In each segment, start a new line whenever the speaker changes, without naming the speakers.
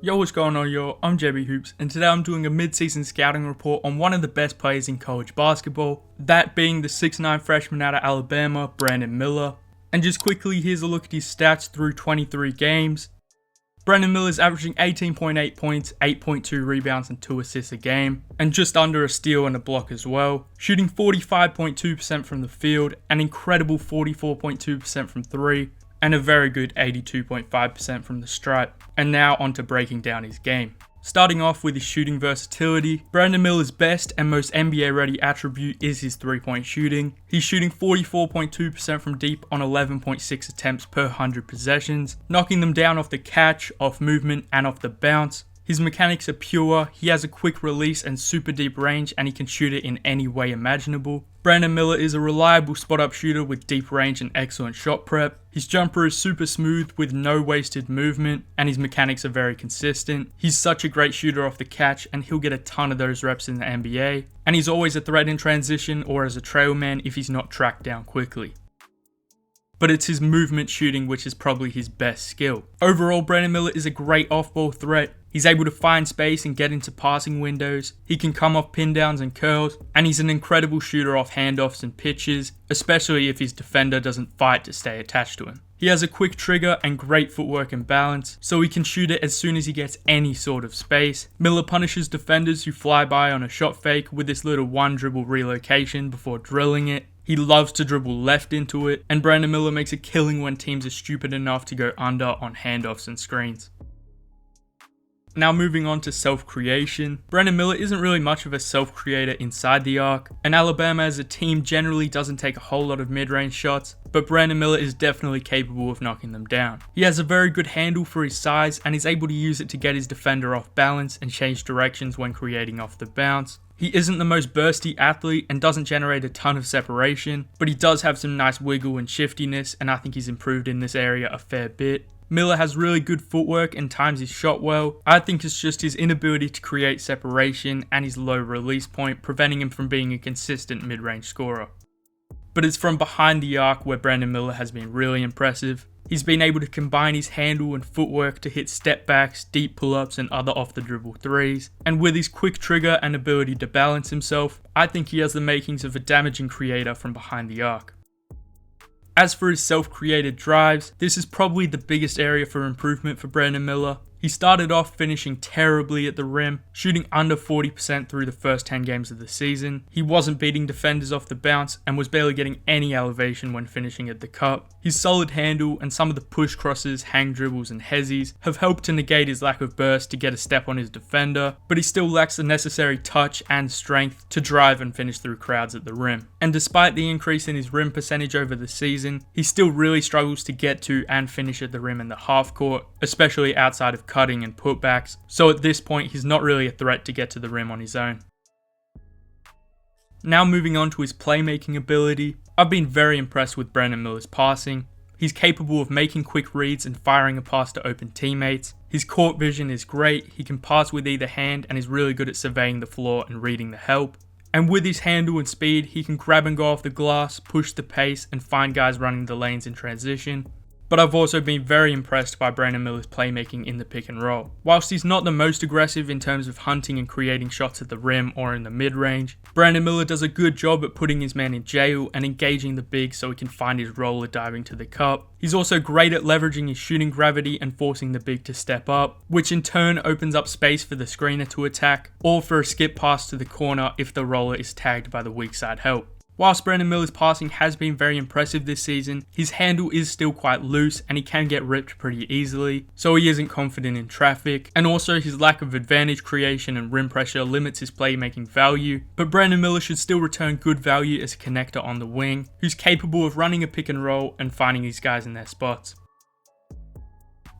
Yo, what's going on, yo? I'm JB Hoops, and today I'm doing a mid-season scouting report on one of the best players in college basketball, that being the 6'9" freshman out of Alabama, Brandon Miller. And just quickly, here's a look at his stats through 23 games. Brandon Miller is averaging 18.8 points, 8.2 rebounds, and 2 assists a game, and just under a steal and a block as well. Shooting 45.2% from the field, an incredible 44.2% from 3, and a very good 82.5% from the stripe. And now onto breaking down his game. Starting off with his shooting versatility, Brandon Miller's best and most NBA ready attribute is his 3-point shooting. He's shooting 44.2% from deep on 11.6 attempts per 100 possessions, knocking them down off the catch, off movement, and off the bounce. His mechanics are pure, he has a quick release and super deep range, and he can shoot it in any way imaginable. Brandon Miller is a reliable spot-up shooter with deep range and excellent shot prep. His jumper is super smooth with no wasted movement, and his mechanics are very consistent. He's such a great shooter off the catch, and he'll get a ton of those reps in the NBA. And he's always a threat in transition or as a trail man if he's not tracked down quickly. But it's his movement shooting which is probably his best skill. Overall, Brandon Miller is a great off-ball threat. He's able to find space and get into passing windows. He can come off pin downs and curls, and he's an incredible shooter off handoffs and pitches, especially if his defender doesn't fight to stay attached to him. He has a quick trigger and great footwork and balance, so he can shoot it as soon as he gets any sort of space. Miller punishes defenders who fly by on a shot fake with this little one dribble relocation before drilling it. He loves to dribble left into it, and Brandon Miller makes a killing when teams are stupid enough to go under on handoffs and screens. Now moving on to self-creation, Brandon Miller isn't really much of a self-creator inside the arc, and Alabama as a team generally doesn't take a whole lot of mid-range shots, but Brandon Miller is definitely capable of knocking them down. He has a very good handle for his size and is able to use it to get his defender off balance and change directions when creating off the bounce. He isn't the most bursty athlete and doesn't generate a ton of separation, but he does have some nice wiggle and shiftiness, and I think he's improved in this area a fair bit. Miller has really good footwork and times his shot well. I think it's just his inability to create separation and his low release point preventing him from being a consistent mid-range scorer. But it's from behind the arc where Brandon Miller has been really impressive. He's been able to combine his handle and footwork to hit step backs, deep pull-ups and other off the dribble threes. And with his quick trigger and ability to balance himself, I think he has the makings of a damaging creator from behind the arc. As for his self-created drives, this is probably the biggest area for improvement for Brandon Miller. He started off finishing terribly at the rim, shooting under 40% through the first 10 games of the season. He wasn't beating defenders off the bounce and was barely getting any elevation when finishing at the cup. His solid handle and some of the push crosses, hang dribbles and hezzies have helped to negate his lack of burst to get a step on his defender, but he still lacks the necessary touch and strength to drive and finish through crowds at the rim. And despite the increase in his rim percentage over the season, he still really struggles to get to and finish at the rim in the half court, especially outside of cutting and putbacks, so at this point he's not really a threat to get to the rim on his own. Now moving on to his playmaking ability, I've been very impressed with Brandon Miller's passing. He's capable of making quick reads and firing a pass to open teammates. His court vision is great, he can pass with either hand and is really good at surveying the floor and reading the help. And with his handle and speed, he can grab and go off the glass, push the pace and find guys running the lanes in transition. But I've also been very impressed by Brandon Miller's playmaking in the pick and roll. Whilst he's not the most aggressive in terms of hunting and creating shots at the rim or in the mid-range, Brandon Miller does a good job at putting his man in jail and engaging the big so he can find his roller diving to the cup. He's also great at leveraging his shooting gravity and forcing the big to step up, which in turn opens up space for the screener to attack, or for a skip pass to the corner if the roller is tagged by the weak side help. Whilst Brandon Miller's passing has been very impressive this season, his handle is still quite loose and he can get ripped pretty easily, so he isn't confident in traffic, and also his lack of advantage creation and rim pressure limits his playmaking value, but Brandon Miller should still return good value as a connector on the wing, who's capable of running a pick and roll and finding these guys in their spots.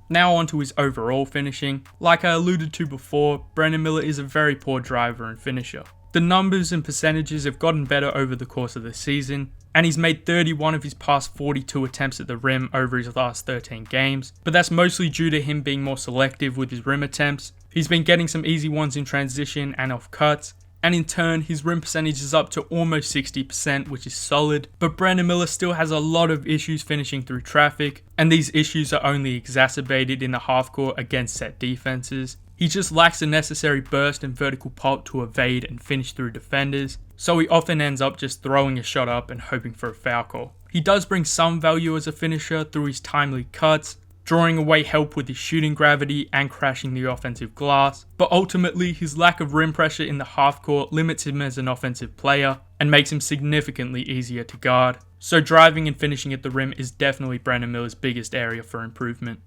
Now on to his overall finishing. Like I alluded to before, Brandon Miller is a very poor driver and finisher. The numbers and percentages have gotten better over the course of the season, and he's made 31 of his past 42 attempts at the rim over his last 13 games, but that's mostly due to him being more selective with his rim attempts. He's been getting some easy ones in transition and off cuts, and in turn his rim percentage is up to almost 60%, which is solid. But Brandon Miller still has a lot of issues finishing through traffic, and these issues are only exacerbated in the half court against set defenses. He just lacks the necessary burst and vertical pop to evade and finish through defenders, so he often ends up just throwing a shot up and hoping for a foul call. He does bring some value as a finisher through his timely cuts, drawing away help with his shooting gravity and crashing the offensive glass, but ultimately his lack of rim pressure in the half court limits him as an offensive player and makes him significantly easier to guard. So driving and finishing at the rim is definitely Brandon Miller's biggest area for improvement.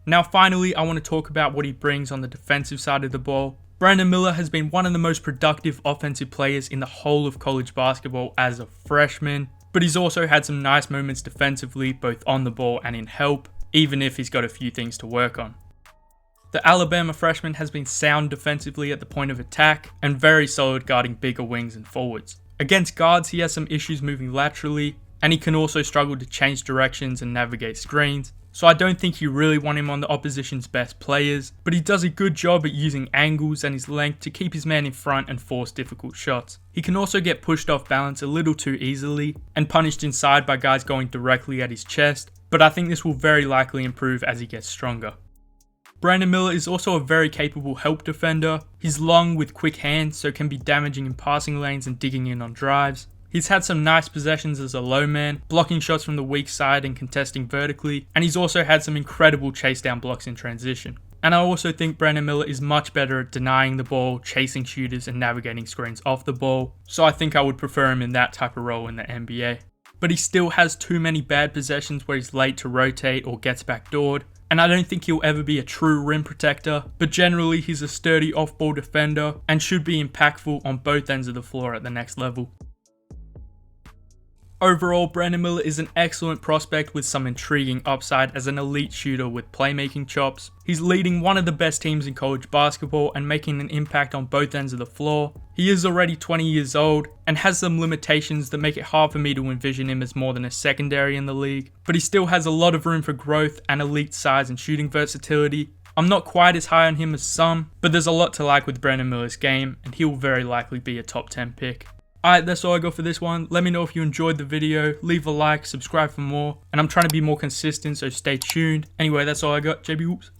Now finally, I want to talk about what he brings on the defensive side of the ball. Brandon Miller has been one of the most productive offensive players in the whole of college basketball as a freshman, but he's also had some nice moments defensively, both on the ball and in help, even if he's got a few things to work on. The Alabama freshman has been sound defensively at the point of attack and very solid guarding bigger wings and forwards. Against guards, he has some issues moving laterally, and he can also struggle to change directions and navigate screens, so I don't think you really want him on the opposition's best players, but he does a good job at using angles and his length to keep his man in front and force difficult shots. He can also get pushed off balance a little too easily and punished inside by guys going directly at his chest, but I think this will very likely improve as he gets stronger. Brandon Miller is also a very capable help defender. He's long with quick hands, so can be damaging in passing lanes and digging in on drives. He's had some nice possessions as a low man, blocking shots from the weak side and contesting vertically, and he's also had some incredible chase down blocks in transition. And I also think Brandon Miller is much better at denying the ball, chasing shooters and navigating screens off the ball, so I think I would prefer him in that type of role in the NBA. But he still has too many bad possessions where he's late to rotate or gets backdoored, and I don't think he'll ever be a true rim protector, but generally he's a sturdy off-ball defender and should be impactful on both ends of the floor at the next level. Overall, Brandon Miller is an excellent prospect with some intriguing upside as an elite shooter with playmaking chops. He's leading one of the best teams in college basketball and making an impact on both ends of the floor. He is already 20 years old and has some limitations that make it hard for me to envision him as more than a secondary in the league, but he still has a lot of room for growth and elite size and shooting versatility. I'm not quite as high on him as some, but there's a lot to like with Brandon Miller's game and he will very likely be a top 10 pick. Alright, that's all I got for this one. Let me know if you enjoyed the video, leave a like, subscribe for more, and I'm trying to be more consistent, so stay tuned. Anyway, that's all I got. JB Hoops.